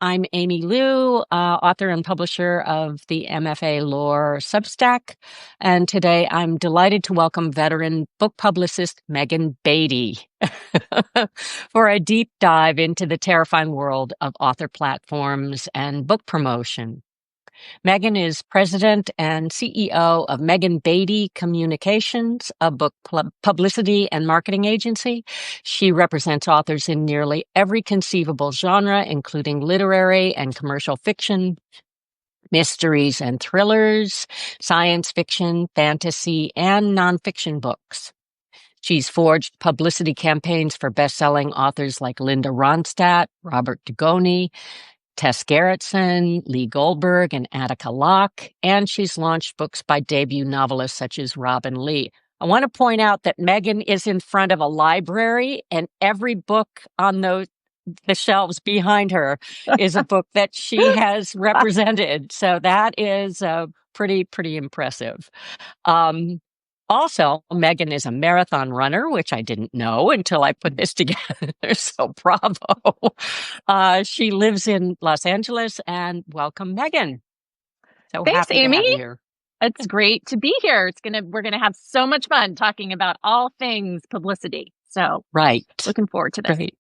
I'm Amy Liu, author and publisher of the MFA Lore Substack. And today I'm delighted to welcome veteran book publicist Megan Beatty for a deep dive into the terrifying world of author platforms and book promotion. Megan is president and CEO of Megan Beatty Communications, a book publicity and marketing agency. She represents authors in nearly every conceivable genre, including literary and commercial fiction, mysteries and thrillers, science fiction, fantasy, and nonfiction books. She's forged publicity campaigns for best-selling authors like Linda Ronstadt, Robert Dugoni, Tess Gerritsen, Lee Goldberg, and Attica Locke, and she's launched books by debut novelists such as Robin Lee. I want to point out that Megan is in front of a library, and every book on the shelves behind her is a book that she has represented. So that is pretty impressive. Also, Megan is a marathon runner, which I didn't know until I put this together. So bravo. She lives in Los Angeles, and welcome, Megan. So Thanks, happy Amy. to have you here. It's great to be here. We're gonna have so much fun talking about all things publicity. So Right. Looking forward to this. Great.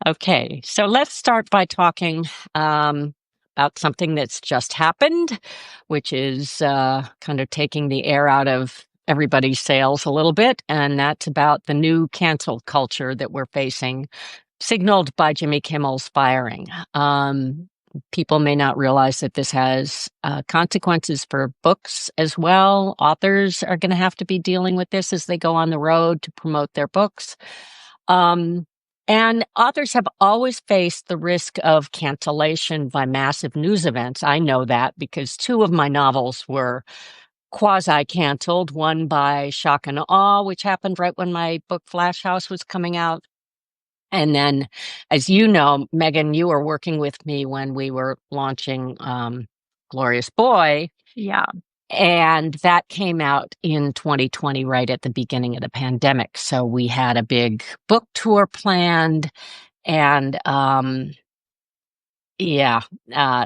Okay, so let's start by talking about something that's just happened, which is kind of taking the air out of everybody's sails a little bit, and that's about the new cancel culture that we're facing, signaled by Jimmy Kimmel's firing. People may not realize that this has consequences for books as well. Authors are going to have to be dealing with this as they go on the road to promote their books. And authors have always faced the risk of cancellation by massive news events. I know that because two of my novels were quasi-canceled, one by Shock and Awe, which happened right when my book Flash House was coming out. And then, as you know, Megan, you were working with me when we were launching Glorious Boy. Yeah. And that came out in 2020, right at the beginning of the pandemic. So we had a big book tour planned. And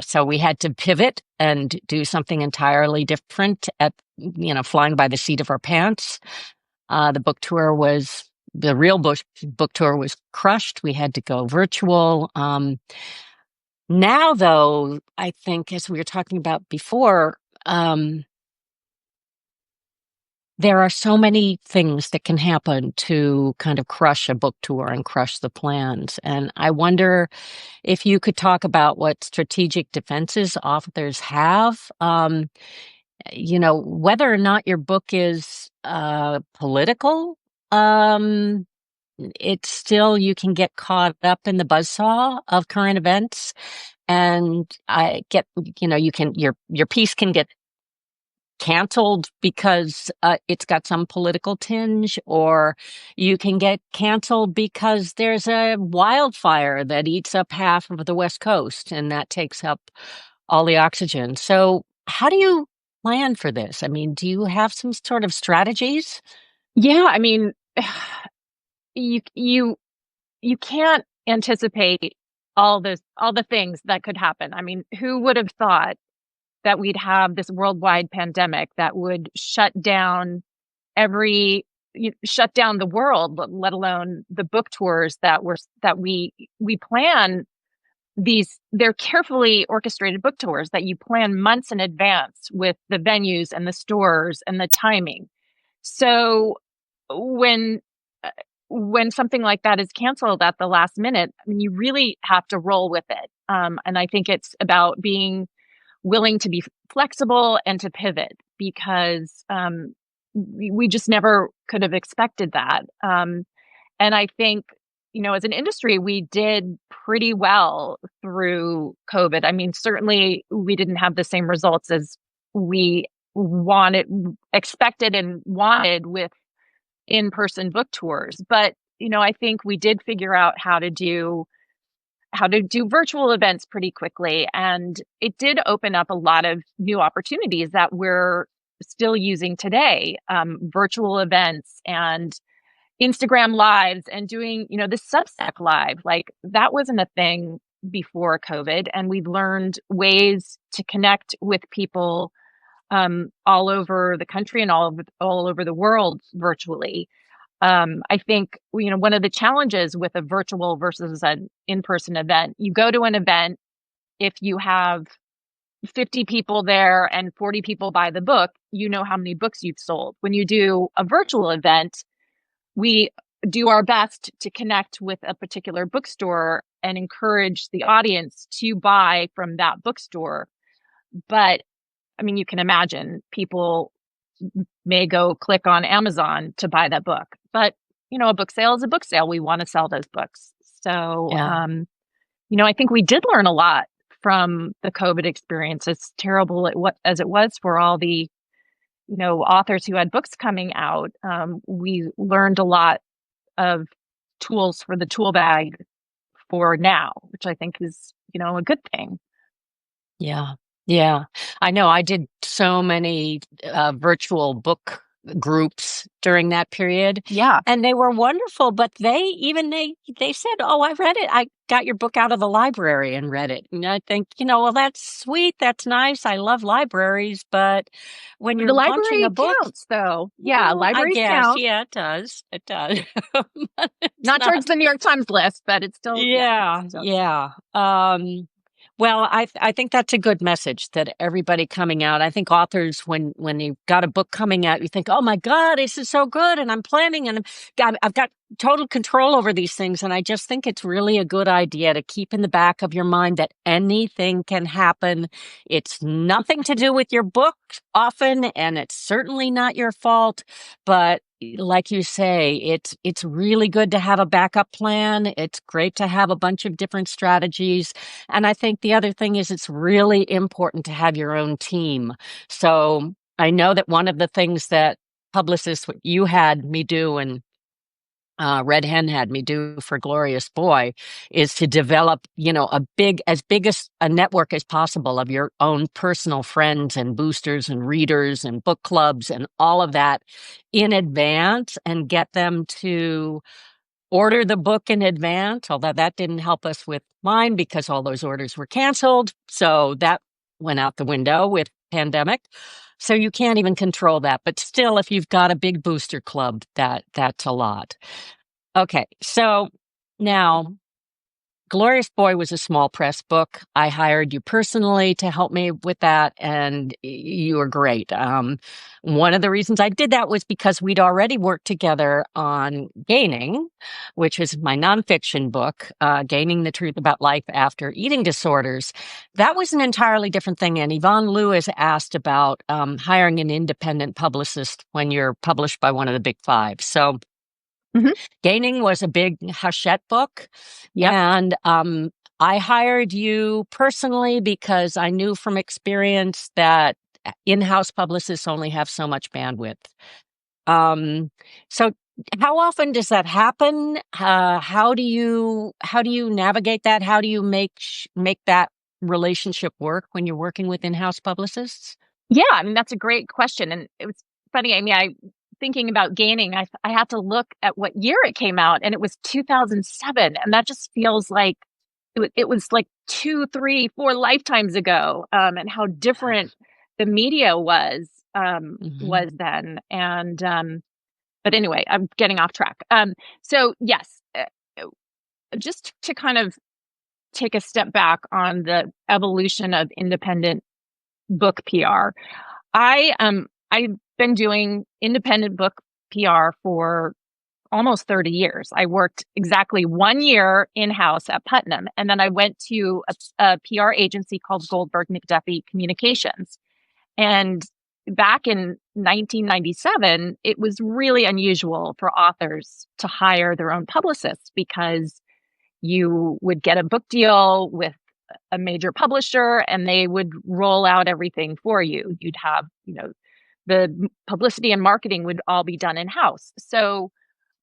so we had to pivot and do something entirely different flying by the seat of our pants. The real book tour was crushed. We had to go virtual. Now, though, I think, as we were talking about before, there are so many things that can happen to kind of crush a book tour and crush the plans. And I wonder if you could talk about what strategic defenses authors have, whether or not your book is political. It's still, you can get caught up in the buzzsaw of current events, and your piece can get canceled because it's got some political tinge, or you can get canceled because there's a wildfire that eats up half of the West Coast, and that takes up all the oxygen. So how do you plan for this? I mean, do you have some sort of strategies? Yeah, I mean, you can't anticipate all the things that could happen. I mean, who would have thought that we'd have this worldwide pandemic that would shut down the world, let alone the book tours that we plan. They're carefully orchestrated book tours that you plan months in advance with the venues and the stores and the timing. So when something like that is canceled at the last minute, I mean, you really have to roll with it. And I think it's about being willing to be flexible and to pivot, because we just never could have expected that. And I think, as an industry, we did pretty well through COVID. I mean, certainly we didn't have the same results as we expected and wanted with in-person book tours. But, I think we did figure out how to do virtual events pretty quickly. And it did open up a lot of new opportunities that we're still using today. Virtual events and Instagram lives and doing, the Substack live, like that wasn't a thing before COVID, and we've learned ways to connect with people all over the country and all over the world virtually. I think, one of the challenges with a virtual versus an in-person event, you go to an event, if you have 50 people there and 40 people buy the book, you know how many books you've sold. When you do a virtual event, we do our best to connect with a particular bookstore and encourage the audience to buy from that bookstore. But I mean, you can imagine people may go click on Amazon to buy that book. But, a book sale is a book sale. We want to sell those books. So, Yeah. I think we did learn a lot from the COVID experience. As terrible as it was for all the, authors who had books coming out. We learned a lot of tools for the tool bag for now, which I think is, a good thing. Yeah. Yeah. I know I did so many virtual book groups during that period. Yeah. And they were wonderful, but they said, "Oh, I read it. I got your book out of the library and read it." And I think, well, that's sweet. That's nice. I love libraries, but when The you're launching a library book, counts, though. Yeah, I libraries guess, count. yeah, it does. It does. But it's Not towards the New York Times list, but it's still, Yeah, yeah. Well, I think that's a good message that everybody coming out. I think authors, when you've got a book coming out, you think, "Oh my God, this is so good," and I'm planning, and I've got total control over these things. And I just think it's really a good idea to keep in the back of your mind that anything can happen. It's nothing to do with your book often, and it's certainly not your fault. But like you say, it's really good to have a backup plan. It's great to have a bunch of different strategies. And I think the other thing is it's really important to have your own team. So I know that one of the things that Publicist, what you had me do, and Red Hen had me do for Glorious Boy, is to develop, as big as a network as possible of your own personal friends and boosters and readers and book clubs and all of that in advance, and get them to order the book in advance. Although that didn't help us with mine because all those orders were canceled. So that went out the window with pandemic. So you can't even control that. But still, if you've got a big booster club, that's a lot. Okay, so now Glorious Boy was a small press book. I hired you personally to help me with that, and you were great. One of the reasons I did that was because we'd already worked together on Gaining, which is my nonfiction book, Gaining the Truth About Life After Eating Disorders. That was an entirely different thing, and Yvonne Lewis asked about hiring an independent publicist when you're published by one of the big five. So Gaining was a big Hachette book. Yep. And I hired you personally because I knew from experience that in-house publicists only have so much bandwidth. So how often does that happen? How do you navigate that? How do you make that relationship work when you're working with in-house publicists? Yeah, I mean, that's a great question. And it was funny. I mean, thinking about Gaining, I had to look at what year it came out, and it was 2007. And that just feels like it was like 2, 3, 4 lifetimes ago, and how different the media was then. And but anyway, I'm getting off track. So yes, just to kind of take a step back on the evolution of independent book PR. I've been doing independent book PR for almost 30 years. I worked exactly 1 year in-house at Putnam, and then I went to a PR agency called Goldberg McDuffie Communications. And back in 1997, it was really unusual for authors to hire their own publicists because you would get a book deal with a major publisher and they would roll out everything for you. You'd have, the publicity and marketing would all be done in-house. So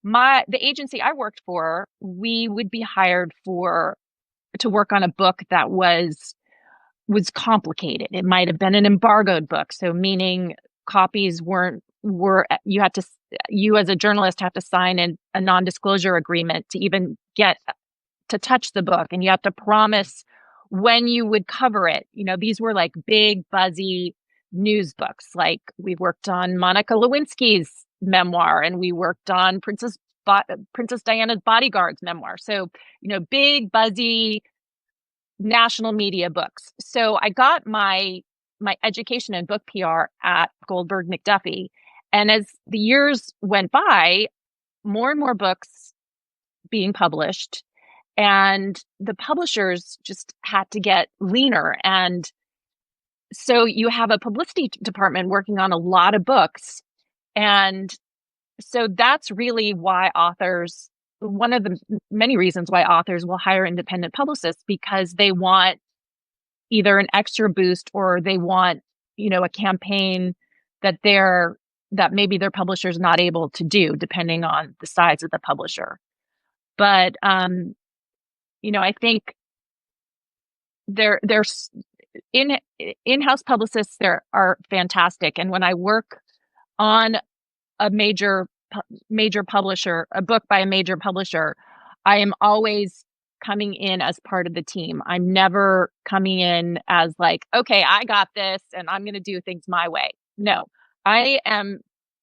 the agency I worked for, we would be hired to work on a book that was complicated. It might have been an embargoed book. So meaning copies you as a journalist have to sign a non-disclosure agreement to even get to touch the book, and you have to promise when you would cover it. These were like big, buzzy news books. Like we worked on Monica Lewinsky's memoir, and we worked on Princess Diana's bodyguard's memoir. So, big, buzzy national media books. So I got my education in book PR at Goldberg McDuffie. And as the years went by, more and more books being published, and the publishers just had to get leaner. And so you have a publicity department working on a lot of books. And so that's really why one of the many reasons why authors will hire independent publicists, because they want either an extra boost, or they want, a campaign that maybe their publisher is not able to do, depending on the size of the publisher. But, I think there's in-house publicists there are fantastic. And when I work on a major publisher, a book by a major publisher, I am always coming in as part of the team. I'm never coming in as like, okay, I got this and I'm going to do things my way. No, I am,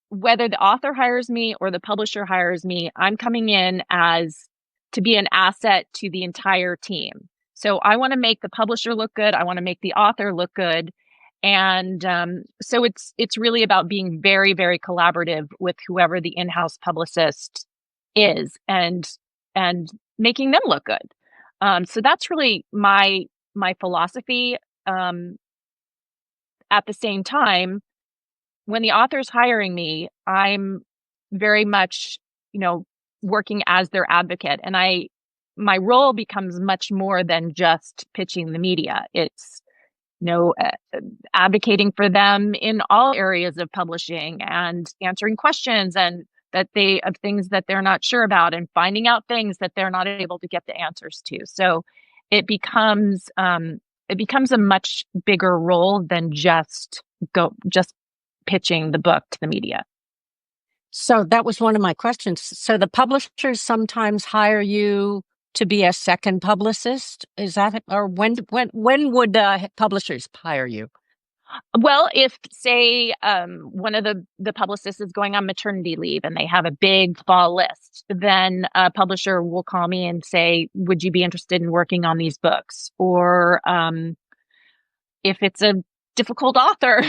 whether the author hires me or the publisher hires me, I'm coming in to be an asset to the entire team. So I want to make the publisher look good. I want to make the author look good. And so it's really about being very, very collaborative with whoever the in-house publicist is, and making them look good. So that's really my philosophy. At the same time, when the author's hiring me, I'm very much, working as their advocate, and my role becomes much more than just pitching the media. It's advocating for them in all areas of publishing, and answering questions and of things that they're not sure about, and finding out things that they're not able to get the answers to. So it becomes a much bigger role than just pitching the book to the media. So that was one of my questions. So the publishers sometimes hire you to be a second publicist? Is that, or when would publishers hire you? Well, if, say, one of the publicists is going on maternity leave and they have a big fall list, then a publisher will call me and say, would you be interested in working on these books? Or if it's a difficult author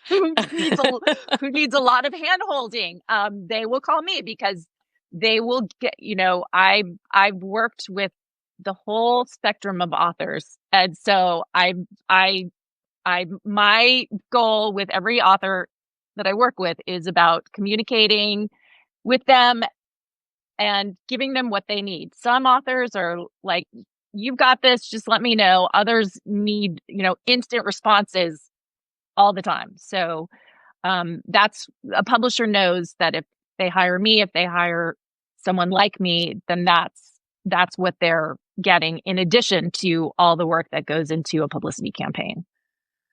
who needs a lot of hand-holding, they will call me, because they will get, I've worked with the whole spectrum of authors. And so my goal with every author that I work with is about communicating with them and giving them what they need. Some authors are like, you've got this, just let me know. Others need, instant responses all the time. So that's, a publisher knows that if they hire me, if they hire someone like me, then that's what they're getting, in addition to all the work that goes into a publicity campaign.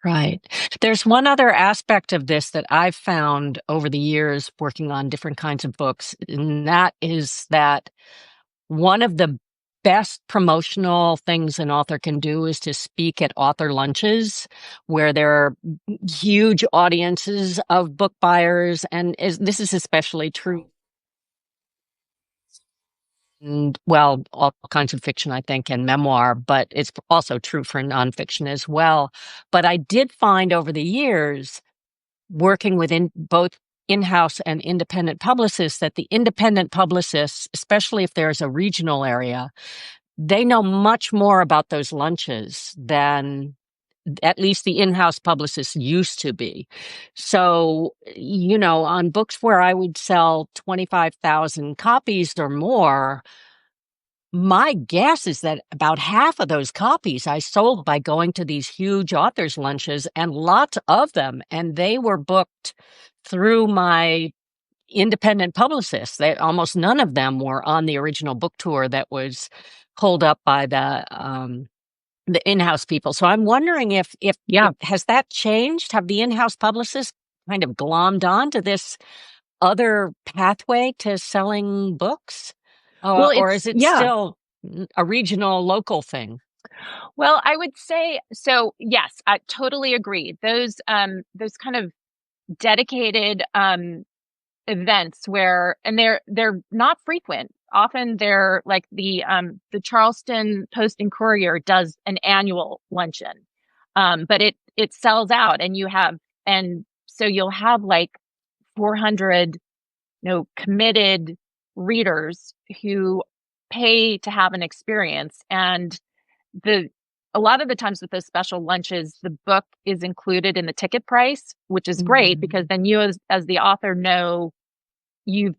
Right. There's one other aspect of this that I've found over the years working on different kinds of books, and that is that one of the best promotional things an author can do is to speak at author lunches, where there are huge audiences of book buyers. And this is especially true, and, well, all kinds of fiction, I think, and memoir, but it's also true for nonfiction as well. But I did find over the years, working within both in-house and independent publicists, that the independent publicists, especially if there's a regional area, they know much more about those lunches than at least the in-house publicists used to be. So, on books where I would sell 25,000 copies or more, my guess is that about half of those copies I sold by going to these huge authors' lunches, and lots of them, and they were booked through my independent publicists. Almost none of them were on the original book tour that was pulled up by the in-house people. So I'm wondering if has that changed? Have the in-house publicists kind of glommed on to this other pathway to selling books? Or is it still a regional, local thing. Well, I would say so. Yes, I totally agree. Those kind of dedicated events where, and they're not frequent. Often they're like the Charleston Post and Courier does an annual luncheon, but it sells out, and so you'll have like 400 committed readers who pay to have an experience. And the a lot of the times with those special lunches, the book is included in the ticket price, which is great because then you as the author know you've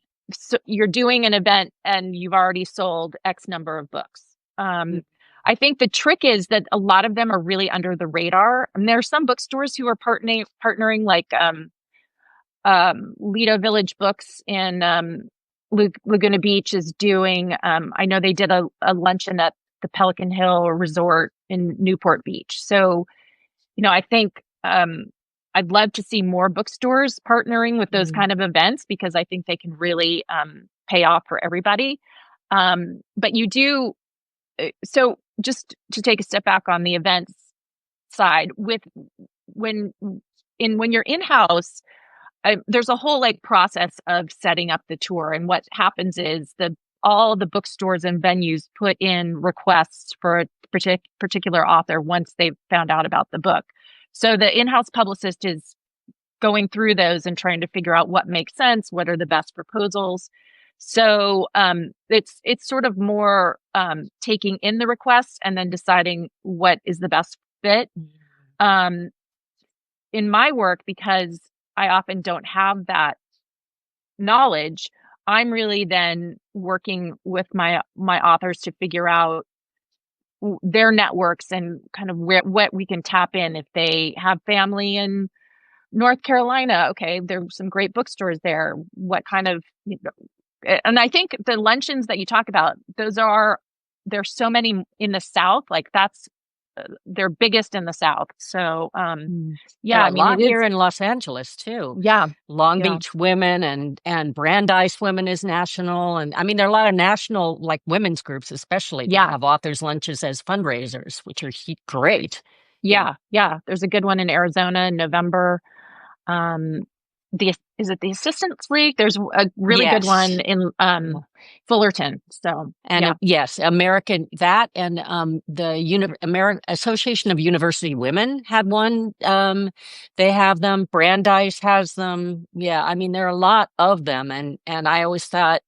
you're doing an event and you've already sold X number of books. I think the trick is that a lot of them are really under the radar. And there are some bookstores who are partnering like Lido Village Books in Laguna Beach is doing. I know they did a luncheon at the Pelican Hill Resort in Newport Beach. So, I think I'd love to see more bookstores partnering with those kind of events because I think they can really pay off for everybody. But you do. So just to take a step back on the events side, when you're in-house, there's a whole like process of setting up the tour. And what happens is all the bookstores and venues put in requests for a particular author once they've found out about the book. So the in-house publicist is going through those and trying to figure out what makes sense, what are the best proposals. So it's sort of more taking in the requests and then deciding what is the best fit. In my work, because I often don't have that knowledge, I'm really then working with my authors to figure out their networks and kind of what we can tap in. If they have family in North Carolina, okay, there's some great bookstores there. What kind of, and I think the luncheons that you talk about, there's so many in the South, like they're biggest in the South. So, yeah, a lot here in Los Angeles too. Yeah. Long Beach Women and Brandeis Women is national. And I mean, there are a lot of national, like women's groups, especially that have authors lunches as fundraisers, which are great. Yeah. There's a good one in Arizona in November. Is it the Assistants League? There's a really good one in Fullerton. So yes, American that and the American Association of University Women had one. They have them. Brandeis has them. Yeah, I mean there are a lot of them, and I always thought,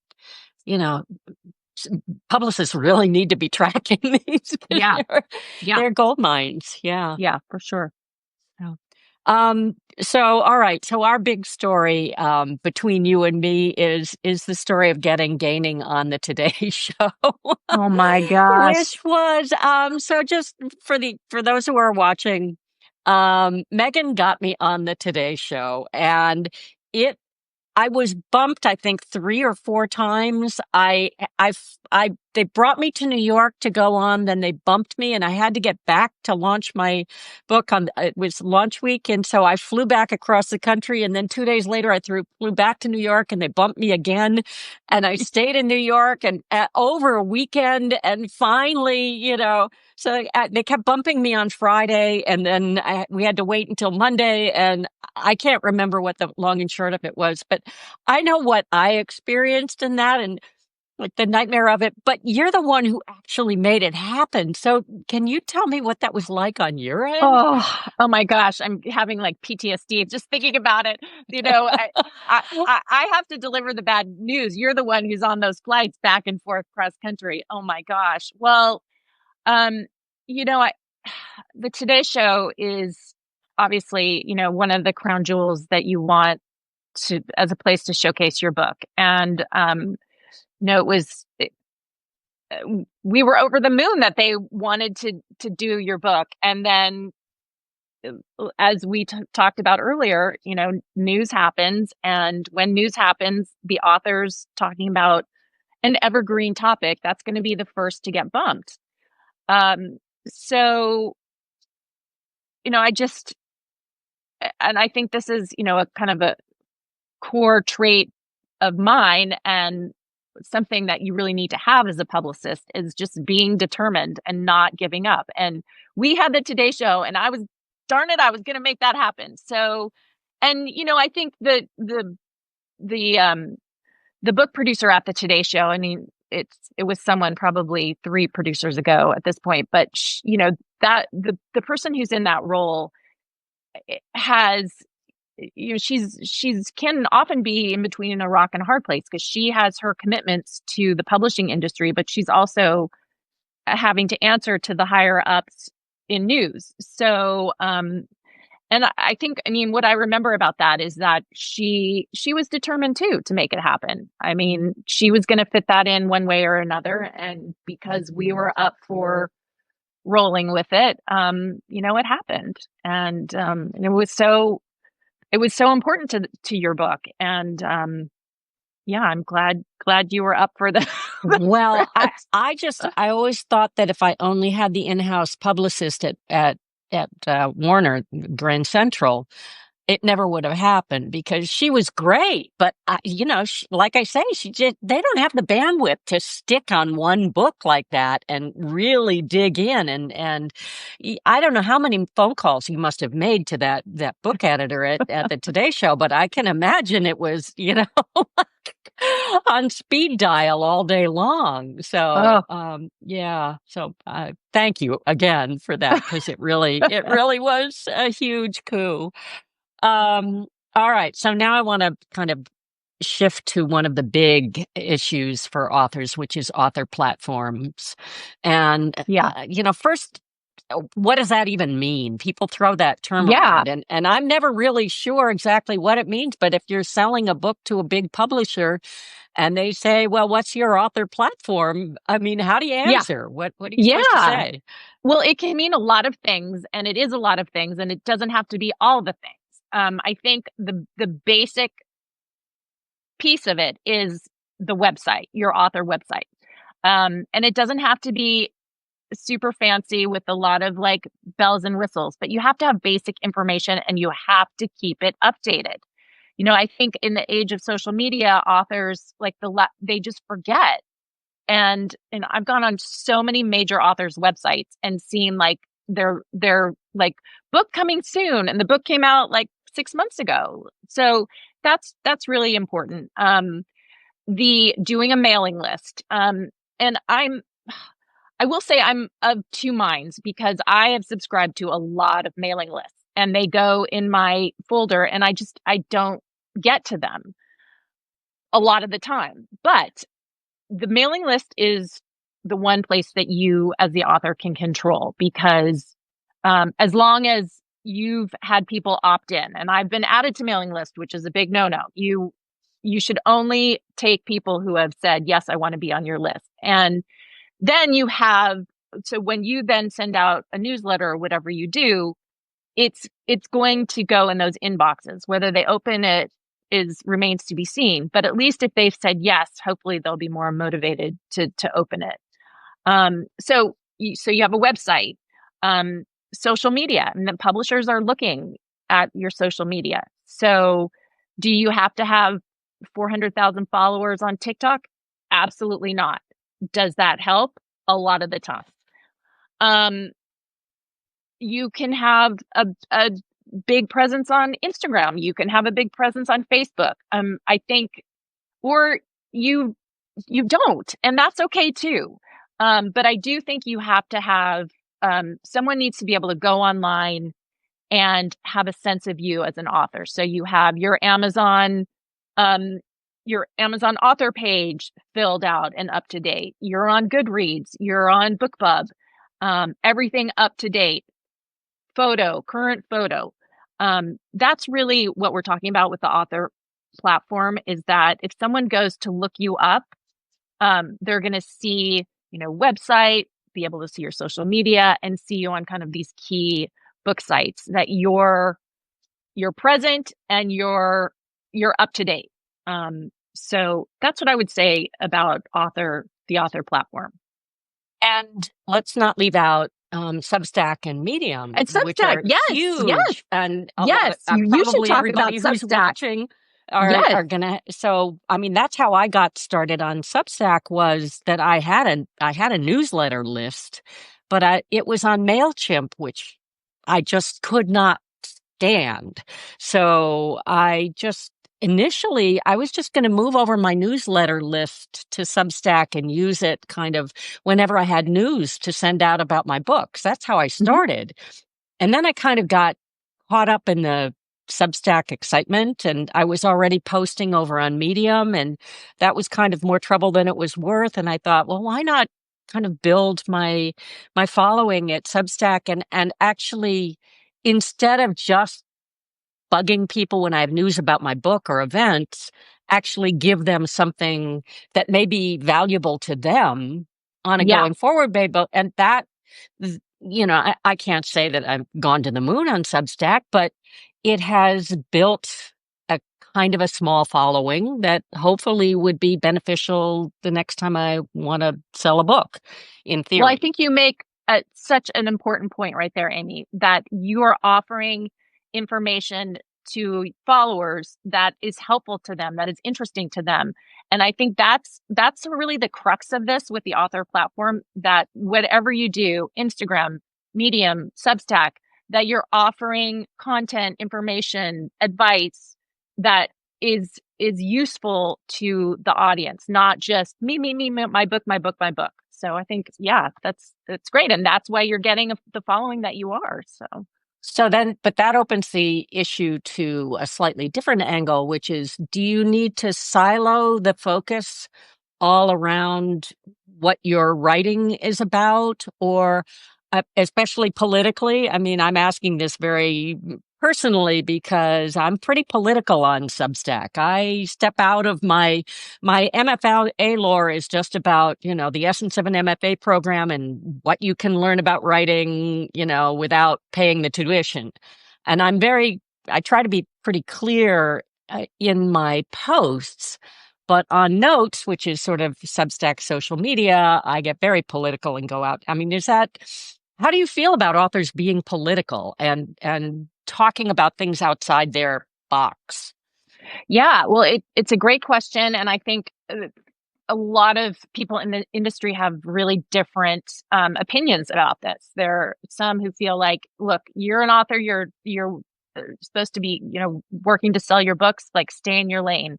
publicists really need to be tracking these. They're gold mines. Yeah, for sure. So all right. So our big story between you and me is the story of gaining on the Today Show. Oh my gosh. Which was so just for those who are watching, Megan got me on the Today Show and I was bumped, I think 3 or 4 times. They brought me to New York to go on, then they bumped me and I had to get back to launch my book it was launch week. And so I flew back across the country. And then 2 days later, I flew back to New York and they bumped me again. And I stayed in New York and over a weekend. And finally, so they kept bumping me on Friday and then we had to wait until Monday. And I can't remember what the long and short of it was, but I know what I experienced in that and like the nightmare of it, but you're the one who actually made it happen. So can you tell me what that was like on your end? Oh my gosh. I'm having like PTSD just thinking about it. I have to deliver the bad news. You're the one who's on those flights back and forth cross country. Oh my gosh. Well, the Today Show is obviously, one of the crown jewels that you want as a place to showcase your book. And, we were over the moon that they wanted to do your book. And then as we talked about earlier, news happens. And when news happens, the author's talking about an evergreen topic, that's going to be the first to get bumped. So, I think this is, a kind of a core trait of mine. And something that you really need to have as a publicist is just being determined and not giving up. And we had the Today Show, and darn it, I was going to make that happen. So, and I think the book producer at the Today Show, I mean, it was someone probably 3 producers ago at this point, but that the person who's in that role has, she's can often be in between a rock and a hard place, because she has her commitments to the publishing industry, but she's also having to answer to the higher ups in news. So, and I think, I mean, what I remember about that is that she was determined too to make it happen. I mean, she was going to fit that in one way or another, and because we were up for rolling with it, it happened, and it was so important to your book, and yeah, I'm glad you were up for the. Well, I always thought that if I only had the in-house publicist at Warner Grand Central, it never would have happened, because she was great. But, like I say, they don't have the bandwidth to stick on one book like that and really dig in. And I don't know how many phone calls you must have made to that book editor at the Today Show, but I can imagine it was, on speed dial all day long. So, yeah. So, thank you again for that, because it really was a huge coup. All right. So now I want to kind of shift to one of the big issues for authors, which is author platforms. And, first, what does that even mean? People throw that term around, and I'm never really sure exactly what it means. But if you're selling a book to a big publisher and they say, well, what's your author platform? I mean, how do you answer? What are you supposed to say? Well, it can mean a lot of things, and it is a lot of things, and it doesn't have to be all the things. I think the basic piece of it is the website, your author website. And it doesn't have to be super fancy with a lot of like bells and whistles, but you have to have basic information, and you have to keep it updated. I think in the age of social media, authors they just forget. And I've gone on so many major authors' websites and seen like their like book coming soon, and the book came out like 6 months ago. So that's really important. The doing a mailing list. And I will say I'm of 2 minds, because I have subscribed to a lot of mailing lists, and they go in my folder, and I don't get to them a lot of the time. But the mailing list is the one place that you as the author can control, because as long as you've had people opt in, and I've been added to mailing list, which is a big no-no. You should only take people who have said, yes, I want to be on your list. And then so when you then send out a newsletter or whatever you do, it's going to go in those inboxes. Whether they open it remains to be seen. But at least if they've said yes, hopefully they'll be more motivated to open it. So you have a website. Social media, and the publishers are looking at your social media. So do you have to have 400,000 followers on TikTok? Absolutely not. Does that help? A lot of the time. You can have a big presence on Instagram. You can have a big presence on Facebook. I think, or you don't, and that's okay too. But I do think you have to have, someone needs to be able to go online and have a sense of you as an author. So you have your Amazon author page filled out and up to date. You're on Goodreads. You're on BookBub. Everything up to date. Current photo. That's really what we're talking about with the author platform, is that if someone goes to look you up, they're going to see, website, be able to see your social media, and see you on kind of these key book sites that you're present and you're up to date. So that's what I would say about the author platform. And let's not leave out Substack and Medium, and Substack, which are huge. Yes, and yes, you should talk about Substack. Yes. are gonna. So, I mean, that's how I got started on Substack, was that I had a newsletter list, but it was on MailChimp, which I just could not stand. So I just initially I was just going to move over my newsletter list to Substack and use it kind of whenever I had news to send out about my books. That's how I Mhm. started. And then I kind of got caught up in the Substack excitement, and I was already posting over on Medium, and that was kind of more trouble than it was worth. And I thought, well, why not kind of build my following at Substack, and actually, instead of just bugging people when I have news about my book or events, actually give them something that may be valuable to them on a Yeah. going forward basis. And that, I can't say that I've gone to the moon on Substack, but it has built a kind of a small following that hopefully would be beneficial the next time I want to sell a book, in Well, I theory. think you make such an important point right there, Amy, that you are offering information to followers that is helpful to them, that is interesting to them. And I think that's really the crux of this with the author platform, that whatever you do, Instagram, Medium, Substack, that you're offering content, information, advice that is useful to the audience, not just me, my book, my book, my book. So I think, yeah, that's great. And that's why you're getting the following that you are. So So then, but that opens the issue to a slightly different angle, which is, do you need to silo the focus all around what your writing is about, or especially politically? I mean, I'm asking this very personally because I'm pretty political on Substack. I step out of my MFA Lore is just about, the essence of an MFA program and what you can learn about writing, without paying the tuition. And I try to be pretty clear in my posts. But on Notes, which is sort of Substack social media, I get very political and go out. I mean, how do you feel about authors being political and talking about things outside their box? yeah, well, it's a great question. And I think a lot of people in the industry have really different opinions about this. There are some who feel like, look, you're an author, you're supposed to be, working to sell your books, like stay in your lane.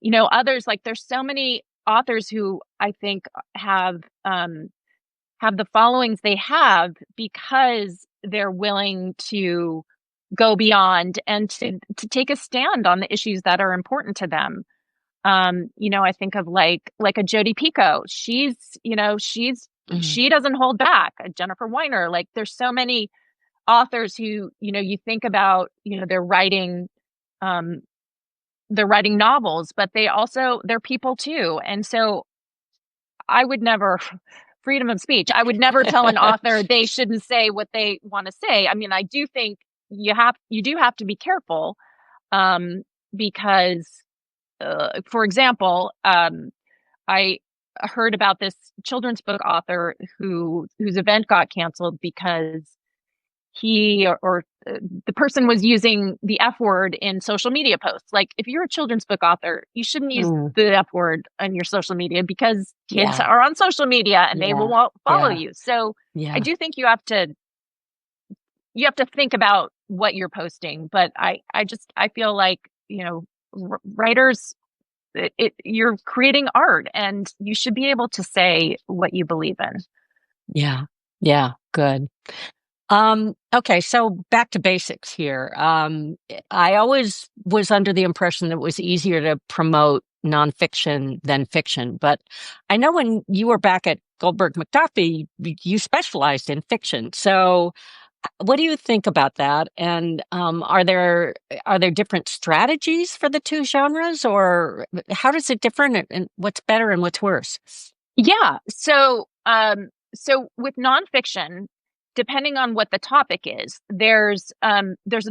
Others, like there's so many authors who I think have the followings they have because they're willing to go beyond and to take a stand on the issues that are important to them. I think of like a Jodi Picoult. Mhm. She doesn't hold back. Jennifer Weiner. Like there's so many authors who, you think about, um, they're writing novels, but they're people too. And so I would never freedom of speech. I would never tell an author they shouldn't say what they want to say. I mean, I do think you do have to be careful, um, because, for example, I heard about this children's book author whose event got canceled because he or the person was using the F word in social media posts. Like, if you're a children's book author, you shouldn't use Mm, the F word on your social media because kids yeah, are on social media and they yeah, will follow yeah, you. So I yeah, do think you have to think about what you're posting. But I feel like, writers, you're creating art and you should be able to say what you believe in. yeah, yeah. Good. Okay, so back to basics here. I always was under the impression that it was easier to promote nonfiction than fiction, but I know when you were back at Goldberg McDuffie, you specialized in fiction. So, what do you think about that? And are there different strategies for the two genres, or how does it differ, and what's better and what's worse? Yeah. So with nonfiction, depending on what the topic is, there's a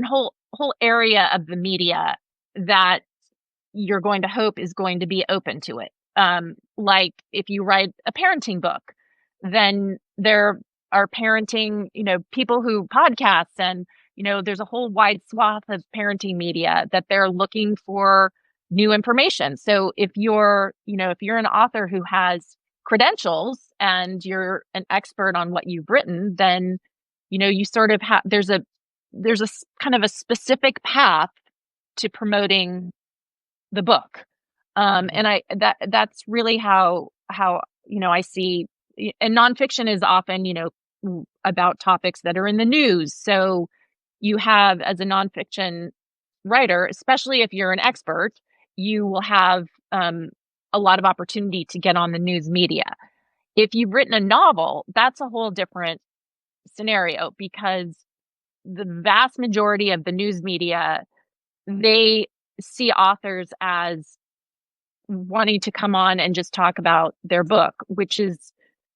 whole area of the media that you're going to hope is going to be open to it. Like if you write a parenting book, then there are parenting, people who podcasts, and there's a whole wide swath of parenting media that they're looking for new information. So if you're an author who has credentials and you're an expert on what you've written, then, you sort of have, there's a kind of a specific path to promoting the book. And that's really how, I see, and nonfiction is often, about topics that are in the news. So you have, as a nonfiction writer, especially if you're an expert, you will have a lot of opportunity to get on the news media. If you've written a novel, that's a whole different scenario, because the vast majority of the news media, they see authors as wanting to come on and just talk about their book, which is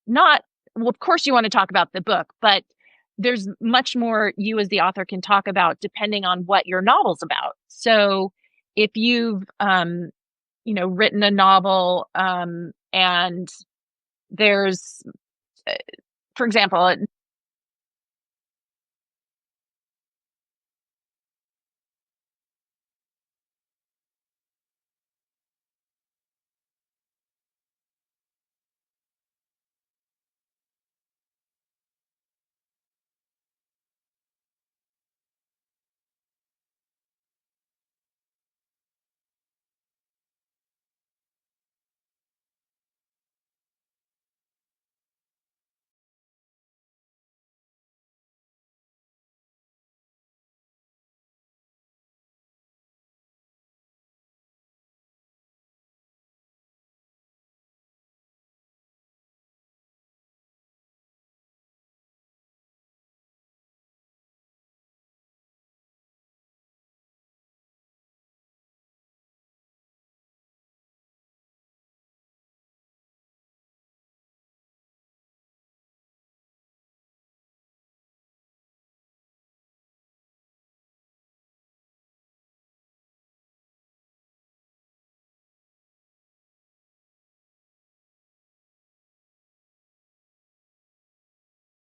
not, well, of course you want to talk about the book, but there's much more you as the author can talk about depending on what your novel's about. So if you've, written a novel, and there's, for example,